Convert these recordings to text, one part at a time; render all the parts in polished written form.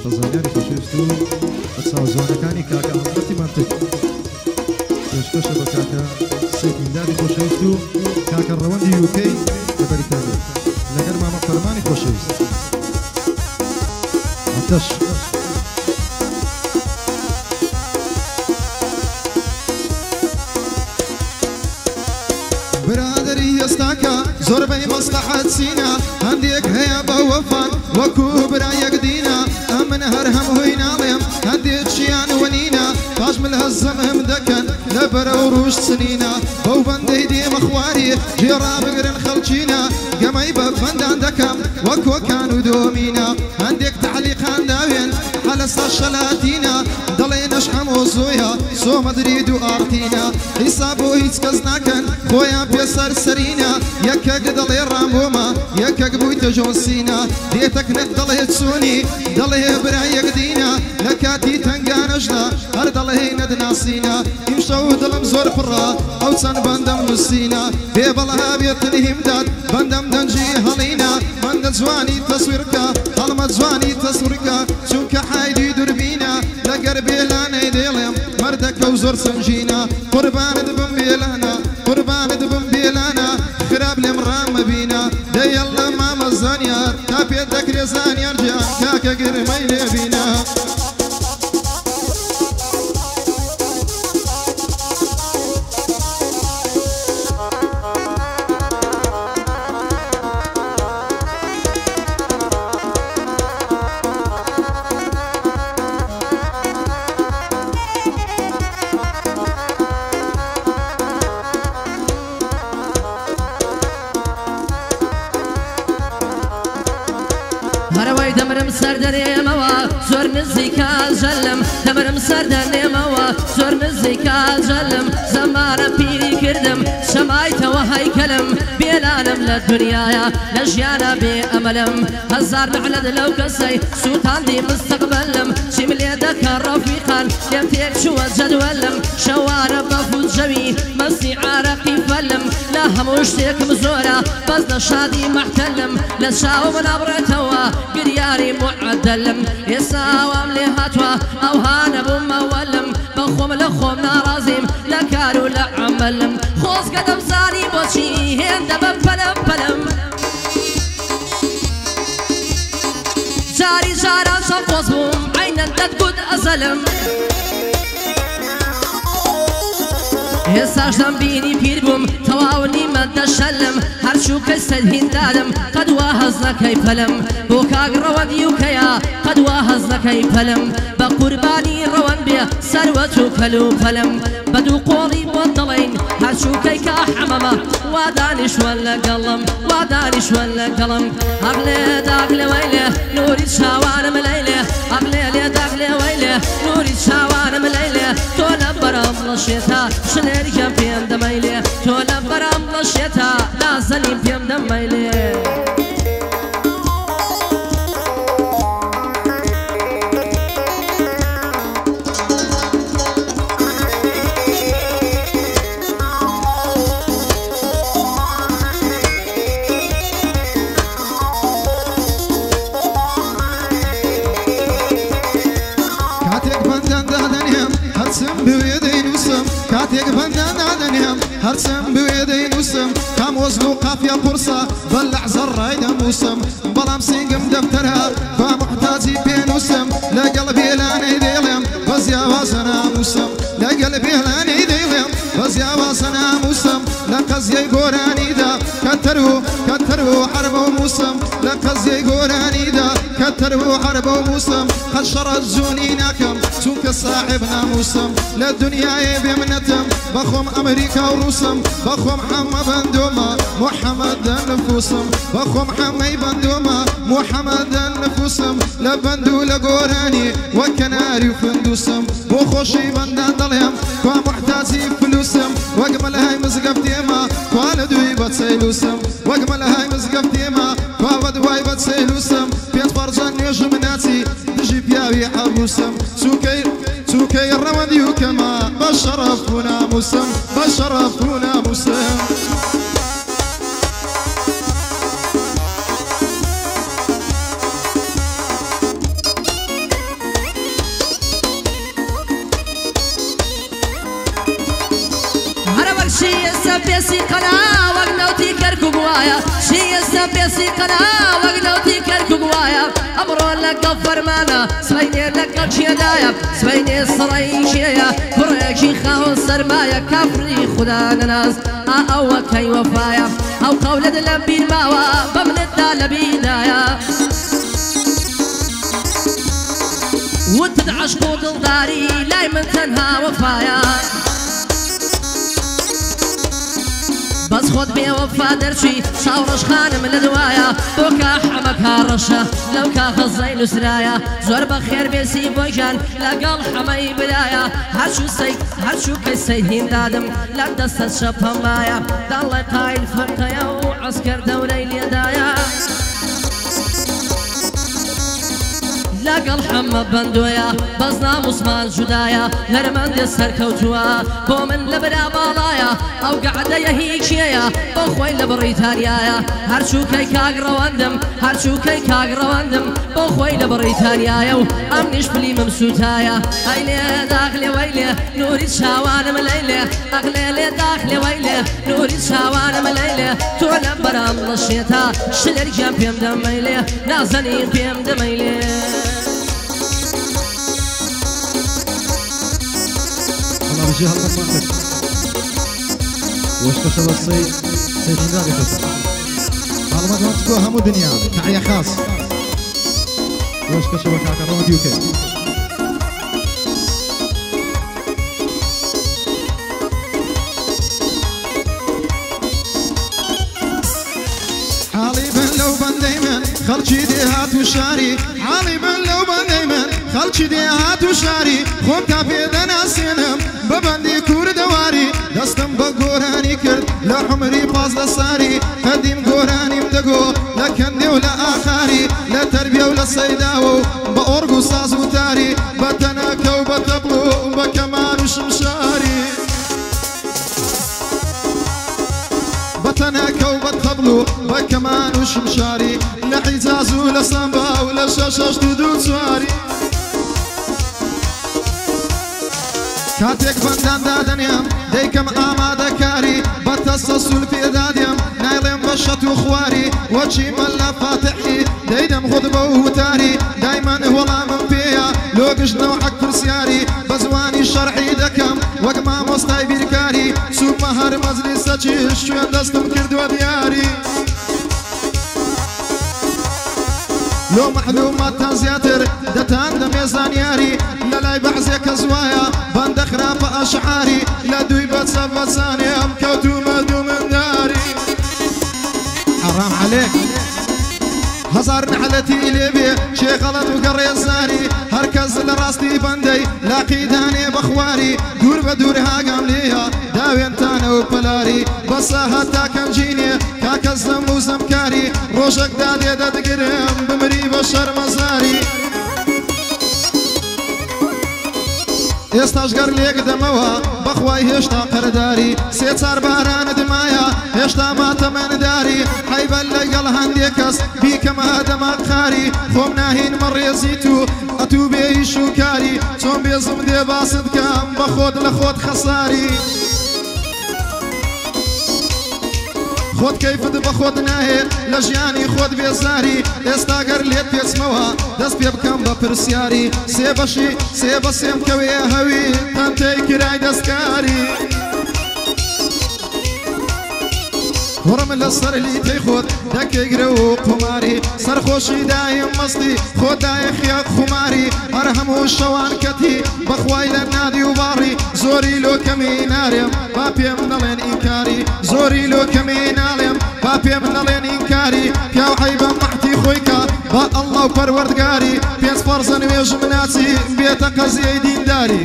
خەزانیاری خۆشەویست و چاوزۆنەکانی کاکە ئەڵبەرتی مانتک پێشکەشە بە کاکە سێتینداری خۆشەویست و کاکە ڕەوەندی یوکەی لە بەریتانیا لەگەر مامە فەرمانی خۆشەویست ئەتەش برادری ئێستاکە زۆربەی مەسلحەت سینە هەندێک هەیە بە وەفان وەکو برایەک دینە ئەمن هەر هەمووی ناڵێم هەندێک شیان وەنینە پاش من هەزەمم دەکەن لەبەرە و ڕوش سنینە بەو بەندەی دێمە خواری جێڕا بگرن خەڵکینە گەمەی بە بەندان دەکەم وەکۆکان و دۆمینە هەندێک تعلیقان داوێن حەلەستا شەلاتینە دەڵێ نەش هەموو زۆیە سۆمەدرید و ئارتینە حیساب بۆ هیچ کەس ناکەن خۆیان پێسەر سەرینە یەکێک دەڵێ ڕامبۆمە یەکێک بوویتە جۆنسینە دێتەکنت دەڵێ چۆنی دەڵێ برایەک دینە لە کاتی تەنگانەشدا هەر دەڵێ نەدناسینە ئیمشەو دڵم زۆر پڕە ئەو چەند بەندەم نووسینە بێ بەڵا بێتن هیمداد بەندەم دەنجی هەڵینە بەندە جوانی تەسویرکە هەڵمە جوانی تەسوورکە چونکە حایدی دوربینە لەگەر بێلانەی دێڵێم مەردەکە و زۆر سنجینە قوربانت بم بێلانە قوربانت بم بێلانە خراب لێم ڕامەبینە دەیەڵە مامە زانیار تا پێت دەکرێ زانیار گیان کاکە گرمەی لێبینە هەرەوەی دەمرم سەر دەنێمەوە زۆر نزیکە ژەلم دەمرم سەر دەنێمەوە زۆر نزیکە ژەلم زەمانە پیری کردم شەمایتەوە هەیکەلم بێلانم لە دنیایە لە ژیانە بێ ئەمەلم هەزار لەعنەت لەو کەسەی سووتاندی مستەقبەلم چیم لێ دەکە ڕەفیقان لێم تێک چووە جەدوەلم شەوارە بەفوت جەوی مەستی عارەقی فەلم لە هەموو شتێکم زۆرە بەس لە شادی مەحتەلم لە چاو من ئەبڕێتەوە گریاری معدلم ئێساوام لێ هاتووە ئەوها نەبوومەوەلم بە خۆم لە خۆم ناڕازیم لە کار و لە عەمەلم خۆزگە دەمزانی بۆچی هێندە بە پەلەم پەلەم جاری جاران شەپۆز بووم عەینەن دەتگوت ئەزەلم ئێستاش دەمبینی پیر بووم تەواو نیمە دەشەلم هەرچووکە سەد هیندادم قەدوا هەز نەکەی پەلم بۆ کاک ڕەوەندی وکەیە قەدوا هەز نەکەی پەلم بە قوربانی ڕەوەند بێ سەروەت و پەل و پەلم بە دوو قۆڵی بۆ دەڵێن هەرچووکەی کا حەمەمە وا دانیشوە لەگەڵم وا دانیشوە لەگەڵم ئەغلێ داغلێوەی لێ نووری چاوانم لەی لێ ئەغلێ لێ داغلێوەی لێ نووری چاوانم لەی لێ تۆ لە بەرەم لەشێتە شنێریکە پێم دەمەی لێ تۆ لە بەرەم لەشێتە نازەنیم پێم دەمەی لێ کاتێک بەندان دادەنێم هەرچەند بوێ دەینووسم کام وەزن و قافیە قورسە بەل لەحزە ڕای دەمووسم بەڵام سینگم دەفتەرە با محتاجی پێنووسم لەگەڵ بێلانەی دێڵێم بە زیاوازە نامووسم لەگەڵ بێلانەی دەیڵێم بە زیاوازە نامووسم لە قەزیەی گۆرانیدا کەتەر و حەربە و مووسم لە قەزیەی گۆرانیدا کەتەر و حەربە و مووسم قەت شەڕەت جوونی ناکەم چونکە ساحب نامووسم لە دنیایێ بێمنەتم بەخۆم ئەمریکا و ڕووسم بەخۆم حەمە بەندۆمە محەممەدە نفوسم بەخۆم حەمەی بەندۆمە محەممەدە نفوسم لە بەند و لە گۆرانی وە کەناری و فندوسم بۆ خۆشی بەندان دەڵێم کوا محتاجی فلوسم وەگمە لە های مزگەفتێمە کوا لە دوی بەچەیلوسم وەگمە لە های مزگەفتێمە کوا بە دوای بەچەیلوسم پێت فەرجە نوێژم ناچی دژی پیاوی حەبوسم چووکەی ڕەوەندی وکەمە بە شەرەف و ناموسم بە شەرەف و ناموسم بێسی قەنا وەک نەوتی کەرکووک وایە چی ئێستا بێسی قەنا وەک نەوتی کەرکووک وایە ئەمڕۆ لەگەڵ فەرمانە سبەینێ لەگەڵ کێدایە سبەینێ سڕەی کێیە کوڕێکی خاوەن سەرمایە کافری خوددا نەناز ئەوە کەی وەفایە ئەو قەولەت لەم بیر ماوە بە منتدا لە بیردایە وتد عشق و دڵداری لای من تەنها وەفایە بەس خۆت بێوەفا دەرچی چاوڕەش خانم لە دوایە بۆ کا حەمە کاڕەشە لەو کا خەزای نووسرایە زۆر بە خێر بێسی بۆیان لەگەڵ حەمەی برایە هەرچوو کەی سەید هیندادم لە دەستە شەپەمایە داڵێ قایل فەرقەیە و عەسکەر دەورەی لێدایە لەگەڵ حەمە بەندۆیە بەس ناموسمان جودایە هەرمەندێ سەرکەوتووە بۆ من لە برا باڵایە ئەو گەعدەیە هیچیەیە بۆ خۆی لە بڕیتانیایە هەرچووکەی کاگڕەوەندم هەرچووکەی کاگڕەوەندم بۆ خۆی لە بڕیتانیایە و ئەم نیش فلیمم سوتایە ئەی لێ داخلێ وەی لێ نووری چاوانم لەی لێ ئەغلێ لێ داخلێ وەی لێ نووری چاوانم لەی لێ تۆ لە بەرام لەشێتە شلەرگیان پێم دەمەی لێ نازەنین پێم دەمەی لێ رجال المنطق واشتشى الصيد سيد النادي فسر معلومات منطقة همو دنيا تحية خاص واشتشى وكاكا رومد يوكي حالي بن لو بن دايما خلشي ديهات وشاري حالي بن لو بن دايما خلشي ديهات وشاري خون كافي دناسينم ببندي كور دواري دستم بقوراني كرد لحمري باز لصاري قديم قوراني مدقو لكندي ولا آخاري لا تربية ولا صيداو بأورقو ساز وتاري بتناكو بتبلو بكمان وشمشاري بتناكو بتبلو بكمان وشمشاري لحجاز ولا صنبا ولا شاشاش تدود سواري كاتك بندان دادنيم ديكم آمادة كاري بتسلسل في داديم نايلم بشت وخواري وشي ملا فاتحي ديدم غضبه وتاري دايما ولا من فيا لوقش نوعك فرسياري بزواني شرحي دكم وقما مستاي بيركاري سوق مهر مزلسة چيش شوين دستم كردو دياري لو معلومات زياتر دتان دميزان ياري للاي بحزيك زوايا بندخرا فأشعاري لا دوي بتسبساني أم كوتو مدو من داري حرام عليك هزار نحلتي ليبي شي غلط وقري زاري هركز لراستي بندي لاقي داني بخواري دور بدور هاقام ليها داوي انتانا وبلاري بصاها تاكم جيني كاكزم وزمكاري روشك دادي دادقرم بمري بشر مزاري ئێستاشگەر لێک دەمەوە بەخوای هێشتا قەرداری سێ چار باران دمایە هێشتا ماتەمەنداری حەیبەت لەگەڵ هەندێک کەس بیکەمە دەمات خاری خۆم ناهین مەڕێزیت و ئەتوو بێ شوکاری چۆن بێزم دێ باست کەم بە خۆت لە خۆت خەساری خۆت کەیفت بە خۆت ناهێت لە ژیانی خۆت بێزاری ئێستا گەر لێت پێچمەوە دەست پێ بکەم بە پرسیاری سێ بەشی سێ بە سێم کەوێ هەوی تەنتەی کرای دەستکاری وڕم لەسەر لیتەی خۆت دەکەیگرە و قوماری سەرخۆشی دایم مەستی خۆت دایە خیاک خوماری هەر هەموو شەوان کەتی بەخوای لە نادی و باڕی زۆری لۆکەمی نارێم با پێم نەڵێن ئینکاری زۆری لۆکەمی ناڵێم با پێم نەڵێن ئینکاری پیاو عەیبە مەحتی خۆی کە با ئەڵڵا و پەروەردگاری پێنج فەرزە نوێژم ناچی بێتە قەزیەی دینداری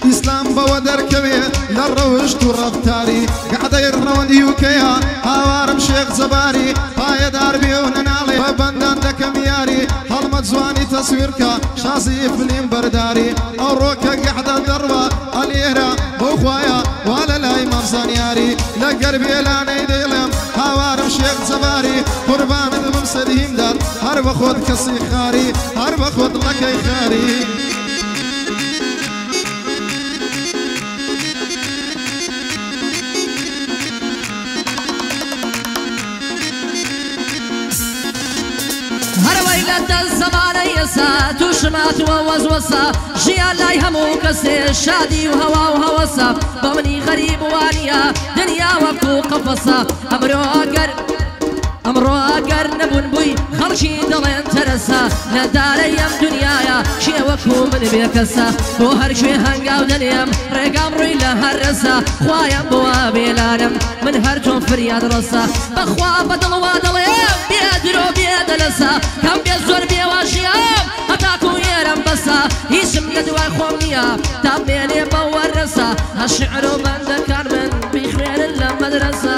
ئیسلام بەوە دەرکەوێت لە ڕەوشت و ڕەفتاری گەعدەی ڕەوەندی وکەیە هاوارم شێخ جەباری پایەدار بێ و نەناڵێ بە بەندان دەکەم یاری هەڵمە جوانی تەسویرکە شازی فلیم بەرداری ئەو ڕۆکە گەعدە دەڕوە ئەلێرە بۆ خوایە وا لە لای مەرزان یاری لە گەربێلانەی دەیڵێم هاوارم شێخ جەباری قوربانت بم سەدیمدات هەر بە خۆت کەسی خاری هەر بە خۆت لەکەی خاری بێتە زەمانەی ئێستا تووشماتوە وەزوەسا ژیان لای هەموو کەسێ شادی و هەوا و هەوەسا بە منی غەریب وانیە دنیا وەکو قەفەسا ئەمڕۆ ئەگەر نەبوون بووی خەڵکی دەڵێن تەرەسا لە دارەی ئەم دنیاە کێ وەکو من بێکەسە بۆ هەر کوێ هەنگاو دەنێم ڕێگام ڕووی لە هەر ڕێسا خوایم بۆوە بێلارم من هەر تۆم فریاد ڕەسا بەخوا بەدڵوا دەڵێم بێ درۆ بێ دەلەسا کەم بێ زۆر بێواشیام هەتاکو ئێرەم بەسا هیچم لە دوای خۆم نییە تا بێنێ بە وەرەسا هەشعر و بەندەکان من بیخوێنن لە مەدرەسە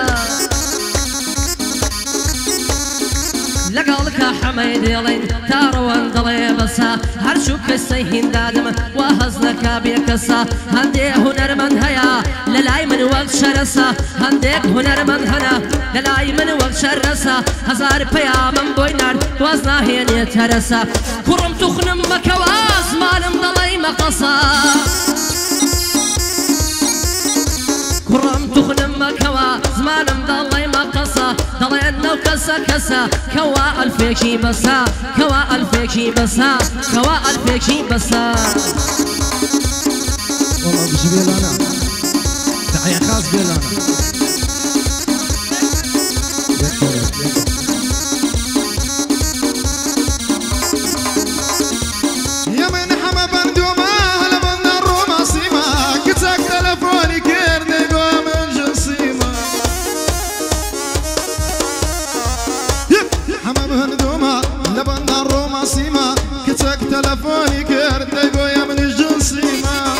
لەگەڵکە حەمەی دێڵین تا ڕەوەن دەڵێ بەسا هەرچوو کەسەی هیندادم وا هەز نەکا بێکەسا هەندێک هونەرمەند هەیە لە لای من وەک شەرەسا هەندێک هونەرمەند هەنە لە لای من وەک شەرەسا هەزار پەیامم بۆی نارد واز ناهێنێت هەرەسا کوڕم توخنم مەکەوە زمانم دەڵێی مەقەسا کوڕم توخنم مەکەوە زمانم دەڵێی مەقەسا دەڵێن نەو کەسە کەسە کەوا ئەلفێکی بەسا کەوا ئەلفێکی بەسا کەوا ئەلفێکی بەسا والله بجي بيلانا تحية خاص بيلانا يا من حما بندوما هلا من الروما سيما كتاك تلفوني كيرني قوم جنسيما حما بندوما هلا من الروما سيما كتاك تلفوني كيرني قوم جنسيما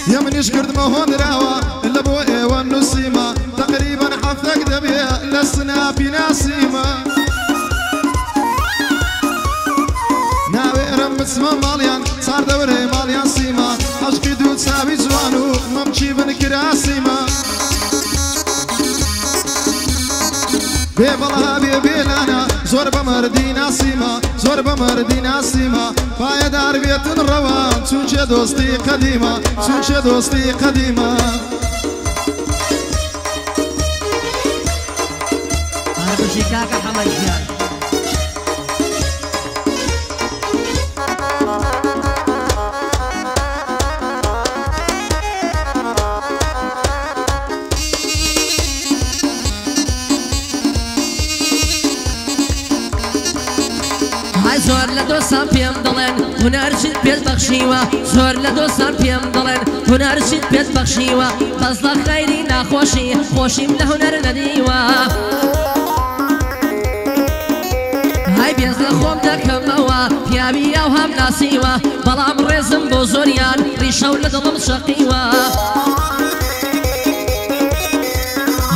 يا من يشكرد ما هون راوا الا بو ايوان نسيما تقريبا حفظك دبيا لسنا في ناسيما ناوي رمس ما ماليان صار دوري ماليان سيما عشقي دود سابي جوانو ممشي بنكراسيما بيبلها بيبيلانا زور بمردي ناسيما زور بمردي ناسيما بايدار بيت الروان سونش دوستي قديمة سونش دوستي قديمة أنا بشيكاك حمد جان زۆر لە دۆستان پێم دەڵێن هونەرچیت پێت بەخشیوە زۆر لە دۆستان پێم دەڵێن هونەرچیت پێت بەخشیوە بەس لە خەیری ناخۆشی خۆشیم لە هونەر نەدیوە های بێز لە خۆم دەکەمەوە پیاوی ئەو هەم ناسیوە بەڵام ڕێزم بۆ زۆریان ڕیشە و لە دڵم شەقیوە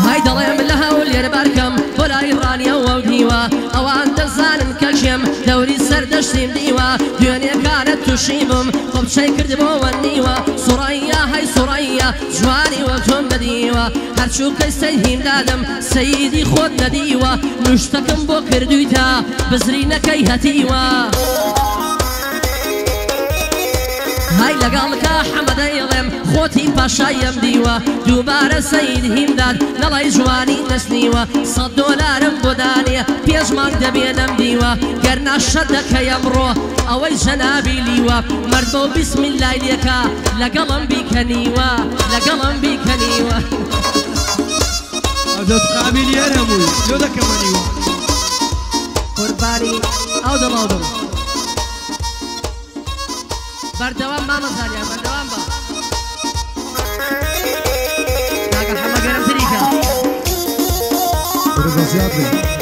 های دەڵێم لە هەولێر بەرکەم بۆ لای ڕانیەوە و دیوە ئەوان دەزانن کە ژێم دەوری سەردەشتیم دیوە دوێنێکانت تووشی بم خۆبچەی کردبەوە نیوە سوڕایە های سوڕایە جوانی وە تۆم نەدیوە هەرچوو کەسەی هیندادم سەیدی خۆت نەدیوە نوشتەکەم بۆ کردوویتە بزرینەکەی هەتیوە های لەگەڵکە حەمەدەیڵێم خۆتی پاشایم دیوە دووبارە سەید هینداد نەڵی جوانی نەسنیوە $100 بۆ دانیە پێشمان دەبێنم دیوە گەر ناشەد دەکەی ئەمڕۆ ئەوەی جەنابی لیوە مەرد بۆ بیسمیلای لێکە لەگەڵم بیکەنیوە لەگەڵم بیکەنیوە ئەو قابلی هەرهەمووی لۆ دەکەمەنیوە قوربانی ئەو دڵەوە بەردەوام مامەزانیان بەردەوام بە ناگە حەمە گەرمتریکە برو بزيادة